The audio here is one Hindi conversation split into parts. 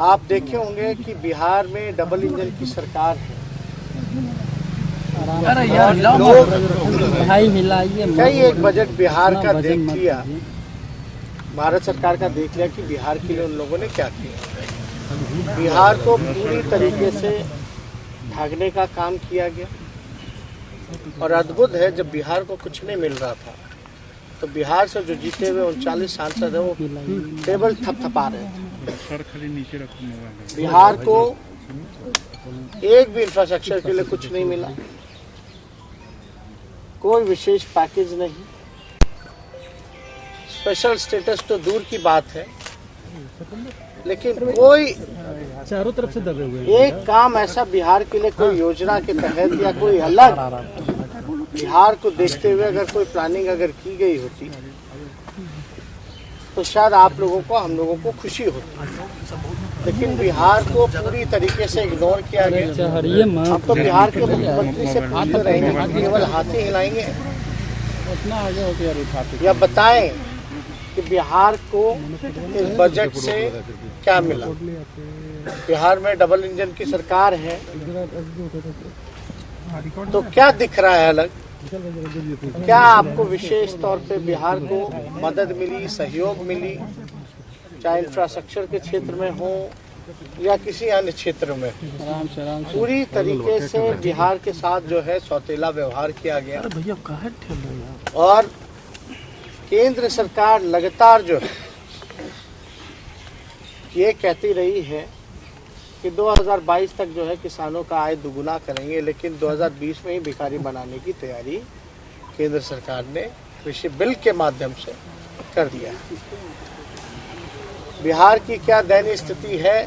आप देखे होंगे कि बिहार में डबल इंजन की सरकार है। लोग कई एक बजट बिहार का देख लिया, भारत सरकार का देख लिया कि बिहार के लिए उन लोगों ने क्या किया। बिहार को पूरी तरीके से ठगने का काम किया गया। और अद्भुत है, जब बिहार को कुछ नहीं मिल रहा था तो बिहार से जो जीते हुए 39 सांसद है वो टेबल थपथपा रहे थे। बिहार को एक भी इंफ्रास्ट्रक्चर के लिए कुछ नहीं मिला, कोई विशेष पैकेज नहीं, स्पेशल स्टेटस तो दूर की बात है, लेकिन कोई चारों तरफ से दबे हुए एक काम ऐसा बिहार के लिए कोई योजना के तहत या कोई अलग बिहार को देखते हुए अगर कोई प्लानिंग अगर की गई होती तो शायद आप लोगों को, हम लोगों को खुशी होती। लेकिन बिहार को पूरी तरीके से इग्नोर किया गया। अब तो बिहार के मुख्यमंत्री से पूछते रहेंगे, केवल हाथ ही हिलाएंगे या बताएं कि बिहार को इस बजट से क्या मिला। बिहार में डबल इंजन की सरकार है तो क्या दिख रहा है अलग? क्या आपको विशेष तौर पे बिहार को मदद मिली, सहयोग मिली, चाहे इंफ्रास्ट्रक्चर के क्षेत्र में हो या किसी अन्य क्षेत्र में? पूरी तरीके से बिहार के साथ जो है सौतेला व्यवहार किया गया। और केंद्र सरकार लगातार जो है ये कहती रही है कि 2022 तक जो है किसानों का आय दुगुना करेंगे, लेकिन 2020 में ही भिखारी बनाने की तैयारी केंद्र सरकार ने कृषि बिल के माध्यम से कर दिया है। बिहार की क्या दयनीय स्थिति है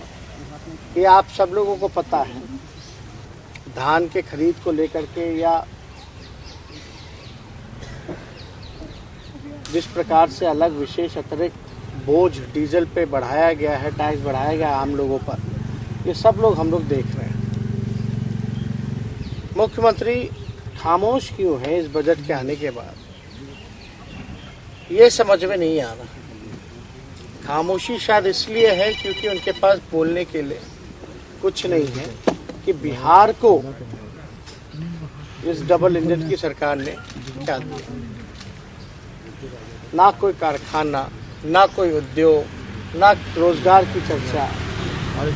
ये आप सब लोगों को पता है। धान के खरीद को लेकर के या जिस प्रकार से अलग विशेष अतिरिक्त बोझ डीजल पे बढ़ाया गया है, टैक्स बढ़ाया गया आम लोगों पर, ये सब लोग हम लोग देख रहे हैं। मुख्यमंत्री खामोश क्यों है इस बजट के आने के बाद, ये समझ में नहीं आ रहा। खामोशी शायद इसलिए है क्योंकि उनके पास बोलने के लिए कुछ नहीं है कि बिहार को इस डबल इंजन की सरकार ने क्या दिया। ना कोई कारखाना, ना कोई उद्योग, ना रोजगार की चर्चा,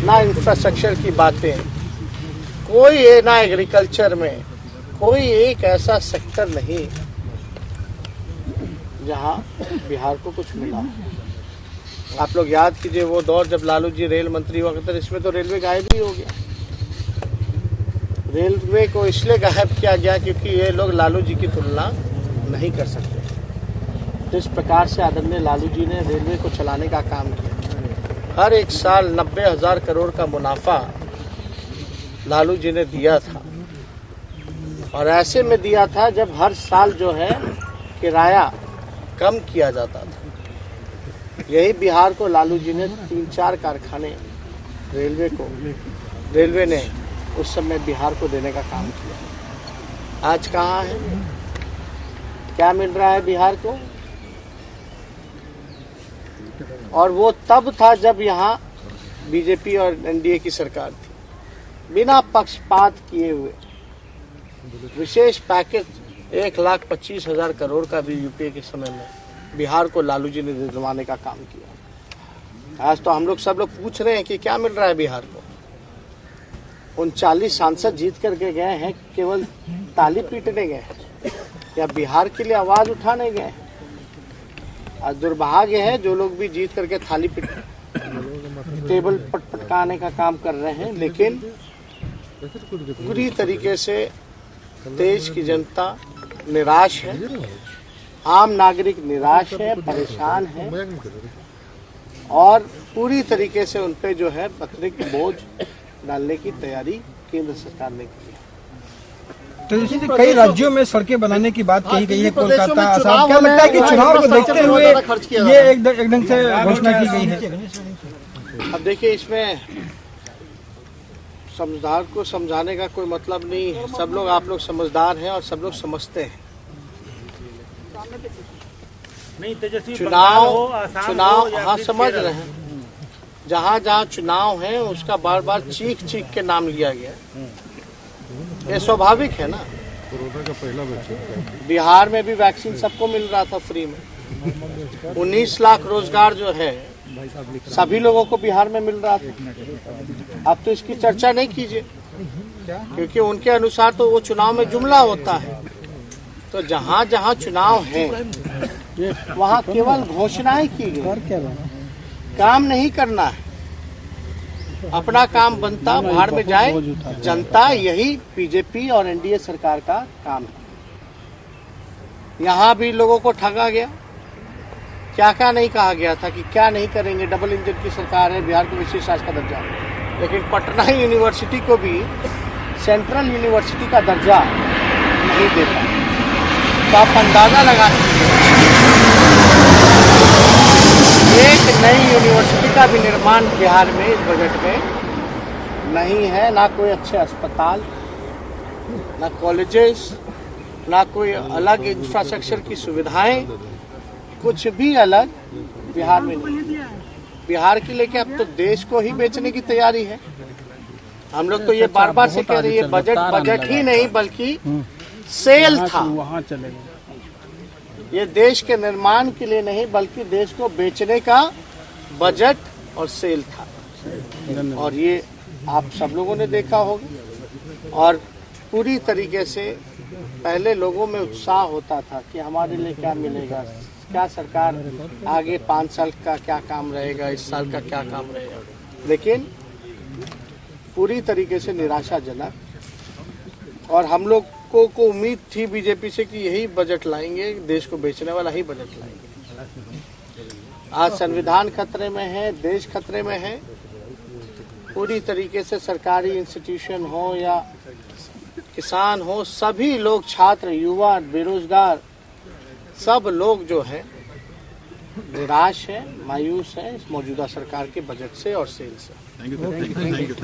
ना इंफ्रास्ट्रक्चर की बातें, कोई ना एग्रीकल्चर में कोई एक ऐसा सेक्टर नहीं जहां बिहार को कुछ मिला। आप लोग याद कीजिए वो दौर जब लालू जी रेल मंत्री हुआ करते, इसमें तो रेलवे गायब ही हो गया। रेलवे को इसलिए गायब किया गया क्योंकि ये लोग लालू जी की तुलना नहीं कर सकते। जिस प्रकार से आदरणीय लालू जी ने रेलवे को चलाने का काम किया, हर एक साल 90,000 करोड़ का मुनाफा लालू जी ने दिया था। और ऐसे में दिया था जब हर साल जो है किराया कम किया जाता था। यही बिहार को लालू जी ने 3-4 कारखाने रेलवे ने उस समय बिहार को देने का काम किया। आज कहाँ है? क्या मिल रहा है बिहार को? और वो तब था जब यहाँ बीजेपी और एनडीए की सरकार थी। बिना पक्षपात किए हुए विशेष पैकेज 1,25,000 करोड़ का भी यूपीए के समय में बिहार को लालू जी ने दिलवाने का काम किया। आज तो हम लोग सब लोग पूछ रहे हैं कि क्या मिल रहा है बिहार को। 39 सांसद जीत करके गए हैं, केवल ताली पीटने गए हैं या बिहार के लिए आवाज उठाने गए हैं? आज दुर्भाग्य है जो लोग भी जीत करके थाली पिट टेबल पटपटकाने का काम कर रहे हैं, लेकिन पूरी तरीके से देश की जनता निराश है, आम नागरिक निराश है, परेशान है और पूरी तरीके से उन पे जो है अतिरिक्त बोझ डालने की तैयारी केंद्र सरकार ने की है। तो जैसे कई राज्यों में सड़कें बनाने की बात कही गई है, कोलकाता, आसाम, क्या लगता है कि चुनाव को देखते हुए ये एक ढंग से घोषणा की गई है? अब देखिए, इसमें समझदार को समझाने का कोई मतलब नहीं है। सब लोग, आप लोग समझदार हैं और सब लोग समझते हैं। चुनाव हाँ समझ रहे हैं। जहाँ जहाँ चुनाव है उसका बार बार चीख चीख के नाम लिया गया। ये स्वाभाविक है ना। कोरोना का पहला वैक्सीन बिहार में भी वैक्सीन सबको मिल रहा था फ्री में। 19 लाख रोजगार जो है सभी लोगों को बिहार में मिल रहा था। अब तो इसकी चर्चा नहीं कीजिए, क्योंकि उनके अनुसार तो वो चुनाव में जुमला होता है। तो जहाँ जहाँ चुनाव है वहाँ केवल घोषणाएं की गई, काम नहीं करना है। अपना काम बनता बाहर में जाए जनता, यही बीजेपी और एनडीए सरकार का काम है। यहाँ भी लोगों को ठगा गया। क्या क्या नहीं कहा गया था कि क्या नहीं करेंगे, डबल इंजन की सरकार है, बिहार को विशेष राज्य का दर्जा, लेकिन पटना यूनिवर्सिटी को भी सेंट्रल यूनिवर्सिटी का दर्जा नहीं देता। तो आप अंदाजा लगा सकते हैं, एक नई यूनिवर्सिटी का भी निर्माण बिहार में इस बजट में नहीं है। ना कोई अच्छे अस्पताल, ना कॉलेजेस, ना कोई अलग इंफ्रास्ट्रक्चर की सुविधाएं, कुछ भी अलग बिहार में नहीं। बिहार के लेके अब तो देश को ही बेचने की तैयारी है। हम लोग तो ये बार बार से कह रहे हैं, बजट ही नहीं बल्कि सेल था। ये देश के निर्माण के लिए नहीं बल्कि देश को बेचने का बजट और सेल था। और ये आप सब लोगों ने देखा होगा। और पूरी तरीके से पहले लोगों में उत्साह होता था कि हमारे लिए क्या मिलेगा, क्या सरकार आगे 5 साल का क्या काम रहेगा, इस साल का क्या काम रहेगा। लेकिन पूरी तरीके से निराशाजनक। और हम लोग को उम्मीद थी बीजेपी से कि यही बजट लाएंगे, देश को बेचने वाला ही बजट लाएंगे। आज संविधान खतरे में है, देश खतरे में है। पूरी तरीके से सरकारी इंस्टीट्यूशन हो या किसान हो, सभी लोग, छात्र, युवा, बेरोजगार, सब लोग जो है निराश है, मायूस है इस मौजूदा सरकार के बजट से और सेल से। Thank you.